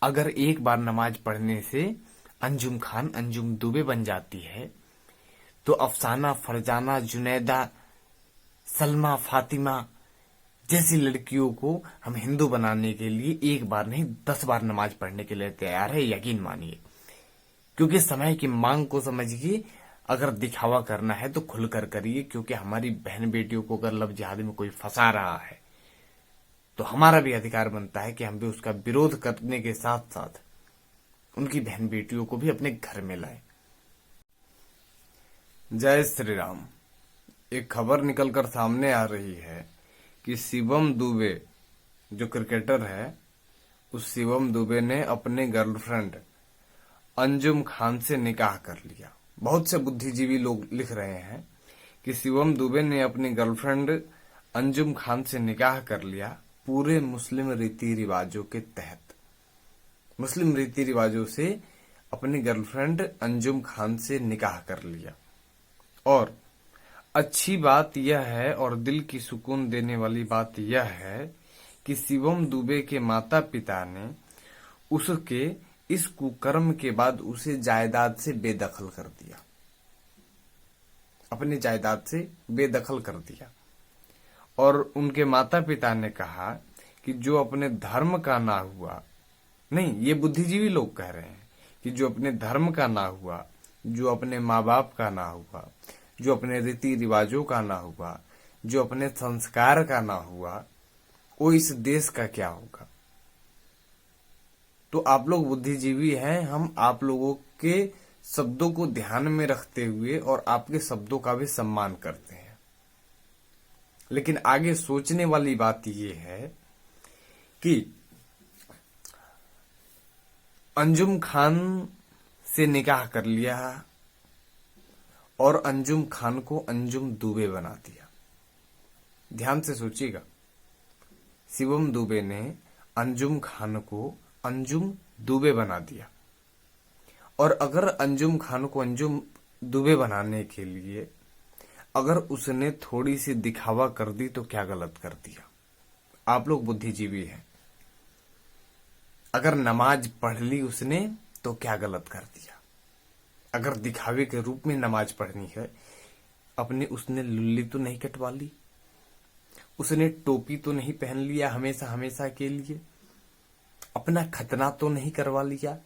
अगर एक बार नमाज पढ़ने से अंजुम खान अंजुम दुबे बन जाती है, तो अफसाना, फरजाना, जुनैदा, सलमा, फातिमा जैसी लड़कियों को हम हिंदू बनाने के लिए एक बार नहीं 10 बार नमाज पढ़ने के लिए तैयार है, यकीन मानिए। क्योंकि समय की मांग को समझिए। अगर दिखावा करना है तो खुलकर करिए, क्योंकि हमारी बहन बेटियों को अगर लव जिहाद में कोई फंसा रहा है तो हमारा भी अधिकार बनता है कि हम भी उसका विरोध करने के साथ साथ उनकी बहन बेटियों को भी अपने घर में लाए। जय श्री राम। एक खबर निकलकर सामने आ रही है कि शिवम दुबे जो क्रिकेटर है, उस शिवम दुबे ने अपने गर्लफ्रेंड अंजुम खान से निकाह कर लिया। बहुत से बुद्धिजीवी लोग लिख रहे हैं कि शिवम दुबे ने अपनी गर्लफ्रेंड अंजुम खान से निकाह कर लिया पूरे मुस्लिम रीति रिवाजों के तहत। मुस्लिम रीति रिवाजों से अपनी गर्लफ्रेंड अंजुम खान से निकाह कर लिया। और अच्छी बात यह है और दिल की सुकून देने वाली बात यह है कि शिवम दुबे के माता पिता ने उसके इस कुकर्म के बाद उसे जायदाद से बेदखल कर दिया, अपनी जायदाद से बेदखल कर दिया। और उनके माता पिता ने कहा कि जो अपने धर्म का ना हुआ, नहीं, ये बुद्धिजीवी लोग कह रहे हैं कि जो अपने धर्म का ना हुआ, जो अपने माँ बाप का ना हुआ, जो अपने रीति रिवाजों का ना हुआ, जो अपने संस्कार का ना हुआ, वो इस देश का क्या होगा। तो आप लोग बुद्धिजीवी हैं, हम आप लोगों के शब्दों को ध्यान में रखते हुए और आपके शब्दों का भी सम्मान करते हैं। लेकिन आगे सोचने वाली बात यह है कि अंजुम खान से निकाह कर लिया और अंजुम खान को अंजुम दुबे बना दिया। ध्यान से सोचिएगा, शिवम दुबे ने अंजुम खान को अंजुम दुबे बना दिया। और अगर अंजुम खान को अंजुम दुबे बनाने के लिए अगर उसने थोड़ी सी दिखावा कर दी तो क्या गलत कर दिया। आप लोग बुद्धिजीवी हैं। अगर नमाज पढ़ ली उसने तो क्या गलत कर दिया। अगर दिखावे के रूप में नमाज पढ़नी है, अपने उसने लुल्ली तो नहीं कटवा ली, उसने टोपी तो नहीं पहन लिया हमेशा हमेशा के लिए, अपना खतना तो नहीं करवा लिया।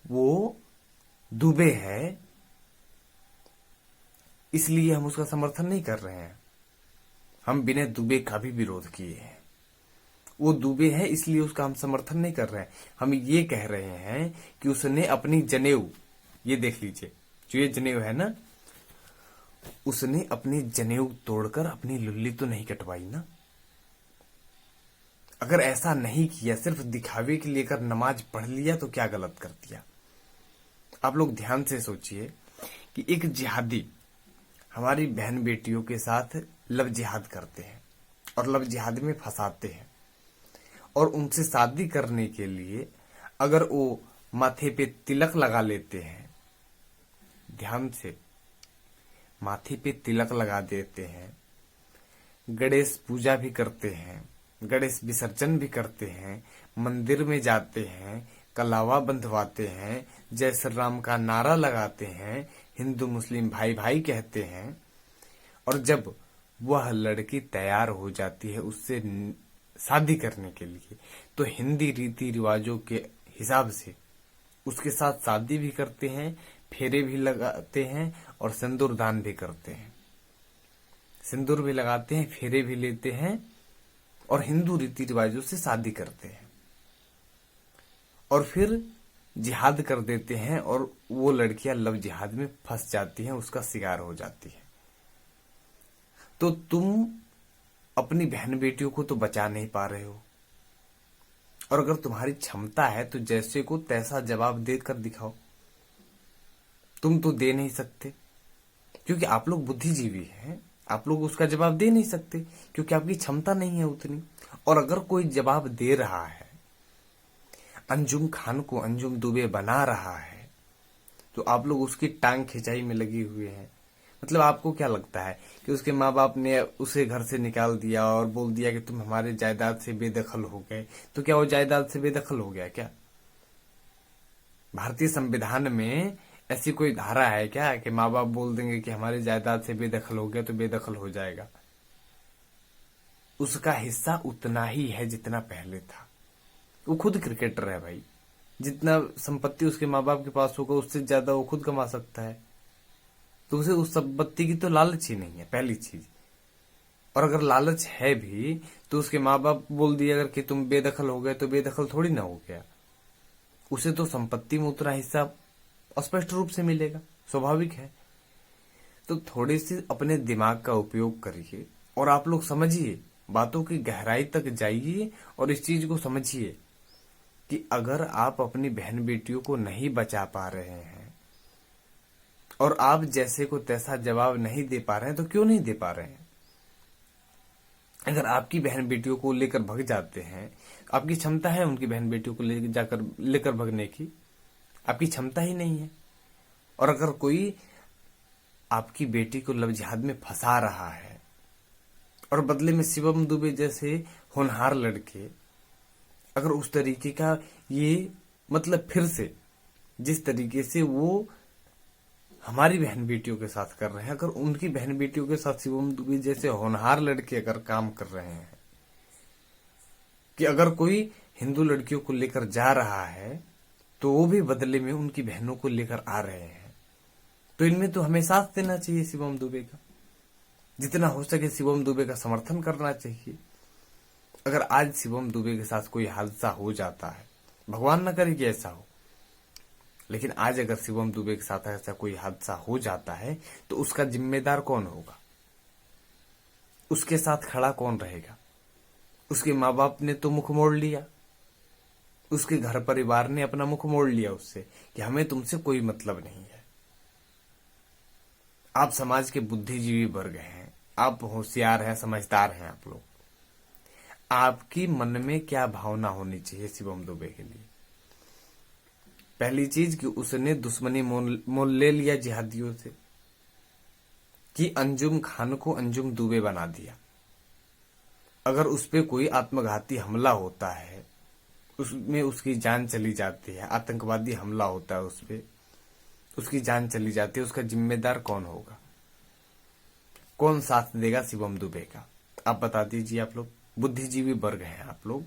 वो दुबे है, इसलिए हम उसका समर्थन नहीं कर रहे हैं। हम बिना दुबे का भी विरोध किए हैं। वो दुबे है इसलिए उसका हम समर्थन नहीं कर रहे हैं। हम ये कह रहे हैं कि उसने अपनी जनेऊ, ये देख लीजिए, जो ये जनेऊ है ना, उसने अपनी जनेऊ तोड़कर अपनी लुल्ली तो नहीं कटवाई ना। अगर ऐसा नहीं किया, सिर्फ दिखावे के लिए अगर नमाज पढ़ लिया तो क्या गलत कर दिया। आप लोग ध्यान से सोचिए कि एक जिहादी हमारी बहन बेटियों के साथ लव जिहाद करते हैं और लव जिहाद में फंसाते हैं, और उनसे शादी करने के लिए अगर वो माथे पे तिलक लगा लेते हैं, ध्यान से, माथे पे तिलक लगा देते हैं, गणेश पूजा भी करते हैं, गणेश विसर्जन भी करते हैं, मंदिर में जाते हैं, कलावा बंधवाते हैं, जय श्री राम का नारा लगाते हैं, हिंदू मुस्लिम भाई भाई कहते हैं, और जब वह लड़की तैयार हो जाती है उससे शादी करने के लिए, तो हिंदी रीति रिवाजों के हिसाब से उसके साथ शादी भी करते हैं, फेरे भी लगाते हैं और सिंदूर दान भी करते हैं। सिंदूर भी लगाते हैं, फेरे भी लेते हैं और हिंदू रीति रिवाजों से शादी करते हैं, और फिर जिहाद कर देते हैं, और वो लड़कियां लव जिहाद में फंस जाती हैं, उसका शिकार हो जाती है। तो तुम अपनी बहन बेटियों को तो बचा नहीं पा रहे हो, और अगर तुम्हारी क्षमता है तो जैसे को तैसा जवाब देकर दिखाओ। तुम तो दे नहीं सकते क्योंकि आप लोग बुद्धिजीवी हैं, आप लोग उसका जवाब दे नहीं सकते क्योंकि आपकी क्षमता नहीं है उतनी। और अगर कोई जवाब दे रहा है, अंजुम खान को अंजुम दुबे बना रहा है, तो आप लोग उसकी टांग खिंचाई में लगे हुए हैं। मतलब आपको क्या लगता है कि उसके माँ बाप ने उसे घर से निकाल दिया और बोल दिया कि तुम हमारे जायदाद से बेदखल हो गए, तो क्या वो जायदाद से बेदखल हो गया क्या? भारतीय संविधान में ऐसी कोई धारा है क्या कि माँ बाप बोल देंगे कि हमारे जायदाद से बेदखल हो गया तो बेदखल हो जाएगा? उसका हिस्सा उतना ही है जितना पहले था। वो खुद क्रिकेटर है भाई, जितना संपत्ति उसके माँ बाप के पास होगा उससे ज्यादा वो खुद कमा सकता है, तो उसे उस संपत्ति की तो लालच ही नहीं है, पहली चीज। और अगर लालच है भी तो उसके माँ बाप बोल दिया अगर कि तुम बेदखल हो गए तो बेदखल थोड़ी ना हो गया, उसे तो संपत्ति में उतना हिस्सा स्पष्ट रूप से मिलेगा, स्वाभाविक है। तो थोड़ी सी अपने दिमाग का उपयोग करिए और आप लोग समझिए, बातों की गहराई तक जाइए और इस चीज को समझिए कि अगर आप अपनी बहन बेटियों को नहीं बचा पा रहे हैं और आप जैसे को तैसा जवाब नहीं दे पा रहे हैं, तो क्यों नहीं दे पा रहे हैं? अगर आपकी बहन बेटियों को लेकर भग जाते हैं, आपकी क्षमता है उनकी बहन बेटियों को लेकर भगने की? आपकी क्षमता ही नहीं है। और अगर कोई आपकी बेटी को लव जिहाद में फंसा रहा है और बदले में शिवम दुबे जैसे होनहार लड़के अगर उस तरीके का ये मतलब फिर से जिस तरीके से वो हमारी बहन बेटियों के साथ कर रहे हैं, अगर उनकी बहन बेटियों के साथ शिवम दुबे जैसे होनहार लड़के अगर काम कर रहे हैं कि अगर कोई हिंदू लड़कियों को लेकर जा रहा है तो वो भी बदले में उनकी बहनों को लेकर आ रहे हैं, तो इनमें तो हमें साथ देना चाहिए शिवम दुबे का, जितना हो सके शिवम दुबे का समर्थन करना चाहिए। अगर आज शिवम दुबे के साथ कोई हादसा हो जाता है, भगवान न करे कि ऐसा हो, लेकिन आज अगर शिवम दुबे के साथ ऐसा कोई हादसा हो जाता है तो उसका जिम्मेदार कौन होगा? उसके साथ खड़ा कौन रहेगा? उसके माँ बाप ने तो मुख मोड़ लिया, उसके घर परिवार ने अपना मुख मोड़ लिया उससे कि हमें तुमसे कोई मतलब नहीं है। आप समाज के बुद्धिजीवी वर्ग हैं, आप होशियार हैं, समझदार हैं आप लोग। आपकी मन में क्या भावना होनी चाहिए शिवम दुबे के लिए? पहली चीज कि उसने दुश्मनी मोल ले लिया जिहादियों से, कि अंजुम खान को अंजुम दुबे बना दिया। अगर उस पे कोई आत्मघाती हमला होता है, उसमें उसकी जान चली जाती है, आतंकवादी हमला होता है उस पे, उसकी जान चली जाती है, उसका जिम्मेदार कौन होगा? कौन साथ देगा शिवम दुबे का? आप बता दीजिए। आप लोग बुद्धिजीवी वर्ग हैं आप लोग।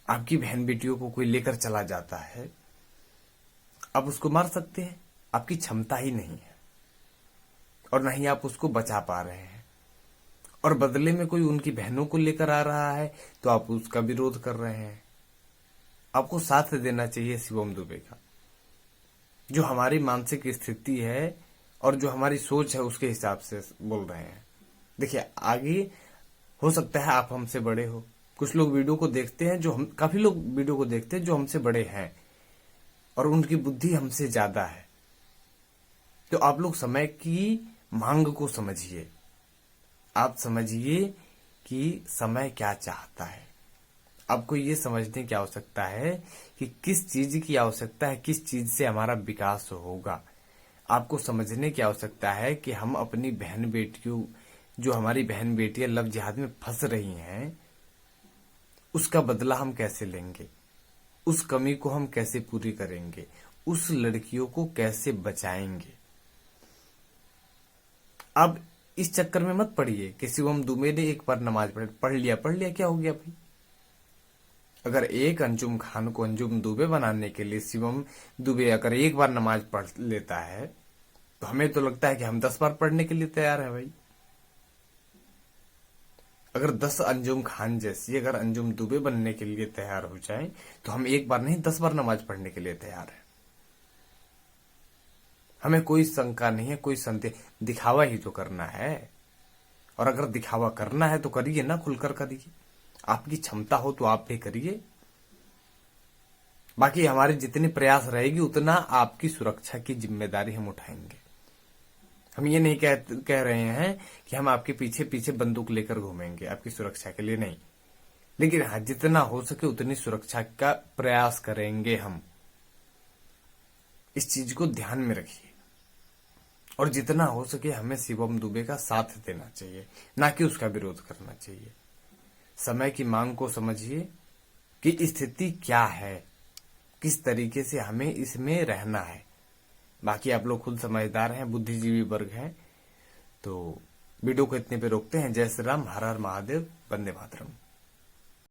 आपकी बहन बेटियों को कोई लेकर चला जाता है, आप उसको मार सकते हैं? आपकी क्षमता ही नहीं है और न ही आप उसको बचा पा रहे हैं, और बदले में कोई उनकी बहनों को लेकर आ रहा है तो आप उसका विरोध कर रहे हैं। आपको साथ देना चाहिए शिवम दुबे का। जो हमारी मानसिक स्थिति है और जो हमारी सोच है उसके हिसाब से बोल रहे हैं। देखिए, आगे हो सकता है आप हमसे बड़े हो, कुछ लोग वीडियो को देखते हैं, काफी लोग वीडियो को देखते हैं जो हमसे बड़े हैं और उनकी बुद्धि हमसे ज्यादा है। तो आप लोग समय की मांग को समझिए। आप समझिए कि समय क्या चाहता है। आपको ये समझने की आवश्यकता है कि किस चीज की आवश्यकता है, किस चीज से हमारा विकास होगा। आपको समझने की आवश्यकता है कि हम अपनी बहन बेटियों, जो हमारी बहन बेटियां लव जिहाद में फंस रही हैं, उसका बदला हम कैसे लेंगे, उस कमी को हम कैसे पूरी करेंगे, उस लड़कियों को कैसे बचाएंगे। अब इस चक्कर में मत पड़िए कि शिवम दुबे ने एक बार नमाज पढ़ लिया क्या हो गया भाई। अगर एक अंजुम खान को अंजुम दुबे बनाने के लिए शिवम दुबे अगर एक बार नमाज पढ़ लेता है तो हमें तो लगता है कि हम 10 बार पढ़ने के लिए तैयार है भाई। अगर 10 अंजुम खान जैसी अगर अंजुम दुबे बनने के लिए तैयार हो जाएं तो हम एक बार नहीं 10 बार नमाज पढ़ने के लिए तैयार है। हमें कोई शंका नहीं है, कोई संदेह। दिखावा ही तो करना है, और अगर दिखावा करना है तो करिए ना, खुलकर करिए। आपकी क्षमता हो तो आप भी करिए। बाकी हमारे जितने प्रयास रहेगी उतना आपकी सुरक्षा की जिम्मेदारी हम उठाएंगे। हम ये नहीं कह रहे हैं कि हम आपके पीछे पीछे बंदूक लेकर घूमेंगे आपकी सुरक्षा के लिए, नहीं। लेकिन हाँ, जितना हो सके उतनी सुरक्षा का प्रयास करेंगे हम। इस चीज को ध्यान में रखिए। और जितना हो सके हमें शिवम दुबे का साथ देना चाहिए, ना कि उसका विरोध करना चाहिए। समय की मांग को समझिए कि स्थिति क्या है, किस तरीके से हमें इसमें रहना है। बाकी आप लोग खुद समझदार हैं, बुद्धिजीवी वर्ग हैं। तो वीडियो को इतने पे रोकते हैं। जय श्री राम, हर हर महादेव, वंदे मातरम।